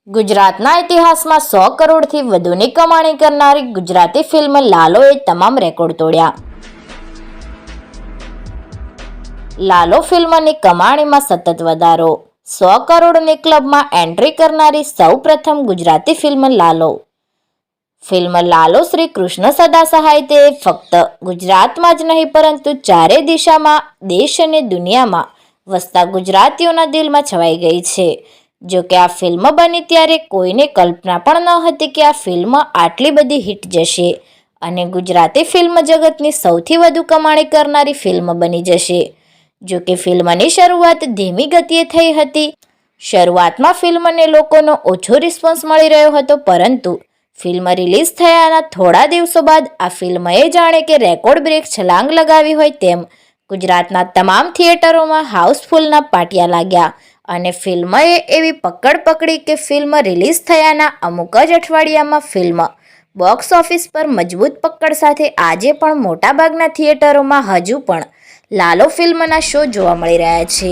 ગુજરાતના ઇતિહાસમાં 100 કરોડથી વધુની કમાણી કરનારી ગુજરાતી ફિલ્મ લાલોએ તમામ રેકોર્ડ તોડ્યા. લાલો ફિલ્મની કમાણીમાં સતત વધારો. 100 કરોડની ક્લબમાં એન્ટ્રી કરનારી સૌ પ્રથમ ગુજરાતી ફિલ્મ લાલો. ફિલ્મ લાલો શ્રી કૃષ્ણ સદા સાહિત્યએ ફક્ત ગુજરાતમાં જ નહીં પરંતુ ચારે દિશામાં, દેશ અને દુનિયામાં વસતા ગુજરાતીઓના દિલમાં છવાઈ ગઈ છે. જો કે આ ફિલ્મ બની ત્યારે કોઈને કલ્પના પણ ન હતી કે આ ફિલ્મ આટલી બધી હિટ જશે અને ગુજરાતી ફિલ્મ જગતની સૌથી વધુ કમાણી કરનારી ફિલ્મ બની જશે. જો કે ફિલ્મની શરૂઆત ધીમી ગતિએ થઈ હતી. શરૂઆતમાં ફિલ્મને લોકોનો ઓછો રિસ્પોન્સ મળી રહ્યો હતો, પરંતુ ફિલ્મ રિલીઝ થયાના થોડા દિવસો બાદ આ ફિલ્મએ જાણે કે રેકોર્ડ બ્રેક છલાંગ લગાવી હોય તેમ ગુજરાતના તમામ થિયેટરોમાં હાઉસફુલના પાટિયા લાગ્યા અને ફિલ્મએ એવી પકડ પકડી કે ફિલ્મ રિલીઝ થયાના અમુક જ અઠવાડિયામાં ફિલ્મ બોક્સ ઓફિસ પર મજબૂત પકડ સાથે આજે પણ મોટાભાગના થિયેટરોમાં હજુ પણ લાલો ફિલ્મના શો જોવા મળી રહ્યા છે.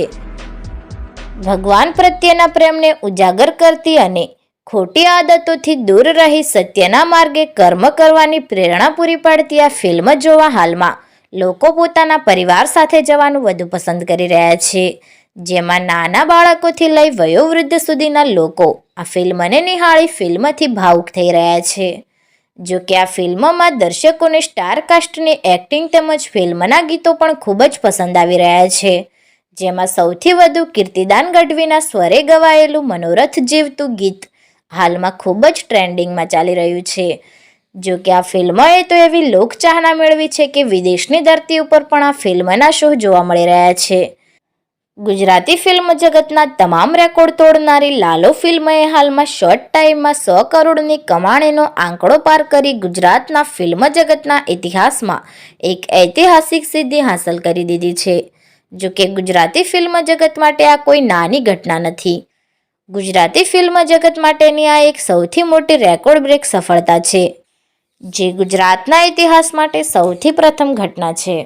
ભગવાન પ્રત્યેના પ્રેમને ઉજાગર કરતી અને ખોટી આદતોથી દૂર રહી સત્યના માર્ગે કર્મ કરવાની પ્રેરણા પૂરી પાડતી આ ફિલ્મ જોવા હાલમાં લોકો પોતાના પરિવાર સાથે જવાનું વધુ પસંદ કરી રહ્યા છે, જેમાં નાના બાળકોથી લઈ વયોવૃદ્ધ સુધીના લોકો આ ફિલ્મને નિહાળી ફિલ્મથી ભાવુક થઈ રહ્યા છે. જો કે આ ફિલ્મમાં દર્શકોને સ્ટાર કાસ્ટની એક્ટિંગ તેમજ ફિલ્મના ગીતો પણ ખૂબ જ પસંદ આવી રહ્યા છે, જેમાં સૌથી વધુ કીર્તિદાન ગઢવીના સ્વરે ગવાયેલું મનોરથ જીવતું ગીત હાલમાં ખૂબ જ ટ્રેન્ડિંગમાં ચાલી રહ્યું છે. જો કે આ ફિલ્મએ તો એવી લોકચાહના મેળવી છે કે વિદેશની ધરતી ઉપર પણ આ ફિલ્મના શો જોવા મળી રહ્યા છે. ગુજરાતી ફિલ્મ જગતના તમામ રેકોર્ડ તોડનારી લાલો ફિલ્મએ હાલમાં શોર્ટ ટાઈમમાં 100 કરોડની કમાણીનો આંકડો પાર કરી ગુજરાતના ફિલ્મ જગતના ઇતિહાસમાં એક ઐતિહાસિક સિદ્ધિ હાંસલ કરી દીધી છે. જો કે ગુજરાતી ફિલ્મ જગત માટે આ કોઈ નાની ઘટના નથી. ગુજરાતી ફિલ્મ જગત માટેની આ એક સૌથી મોટી રેકોર્ડ બ્રેક સફળતા છે, જે ગુજરાતના ઇતિહાસ માટે સૌથી પ્રથમ ઘટના છે.